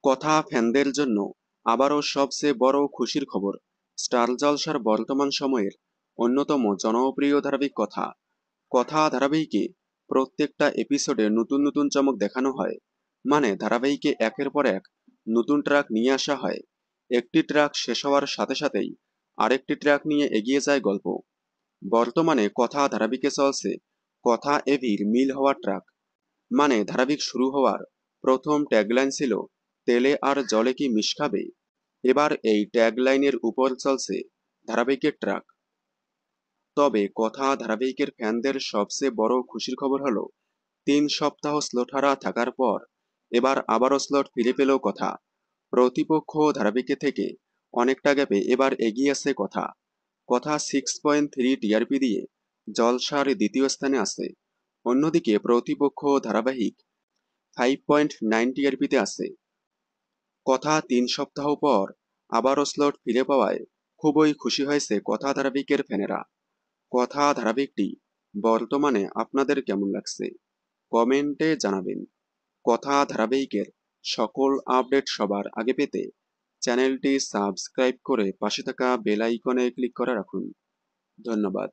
কথা ফ্যানদের জন্য আবারও সবচেয়ে বড় খুশির খবর। স্টার জলসার বর্তমান সময়ের অন্যতম জনপ্রিয় ধারাবাহিক কথা কথা ধারাবাহিকে প্রত্যেকটা এপিসোডে নতুন নতুন চমক দেখানো হয়। মানে ধারাবাহিকে একের পর এক নতুন ট্র্যাক নিয়ে আসা হয়। একটি ট্র্যাক শেষ হওয়ার সাথে সাথেই আরেকটি ট্র্যাক নিয়ে এগিয়ে যায় গল্প। বর্তমানে কথা ধারাবাহিকে চলছে কথা এভির মিল হওয়া ট্র্যাক। মানে ধারাবাহিক শুরু হওয়ার প্রথম ট্যাগলাইন ছিল তেলে আর জলে কি মিশ খাবে। এবার এই ট্যাগলাইনের উপর চলছে ধারাবাহিকের ট্র্যাক। তবে কথা ধারাবাহিকের ফ্যানদের সবচেয়ে বড় খুশির খবর হলো 3 সপ্তাহ স্লট হারা থাকার পর এবার আবারও স্লট ফিরে পেল কথা। প্রতিপক্ষ ধারাবাহিকে থেকে অনেকটা গ্যাপে এবার এগিয়ে আছে কথা। কথা 6.3 টিআরপি দিয়ে জলসার দ্বিতীয় স্থানে আছে। অন্যদিকে প্রতিপক্ষ ধারাবাহিক 5.9 টিআরপিতে আছে। কথা 3 সপ্তাহ পর আবারও স্লট ফিরে পাওয়ায় খুবই খুশি হয়েছে কথা ধারাবাহিকের ফ্যানেরা। কথা ধারাবাহিকটি বর্তমানে আপনাদের কেমন লাগছে কমেন্টে জানাবেন। কথা ধারাবাহিকের সকল আপডেট সবার আগে পেতে চ্যানেলটি সাবস্ক্রাইব করে পাশে থাকা বেল আইকনে ক্লিক করে রাখুন। ধন্যবাদ।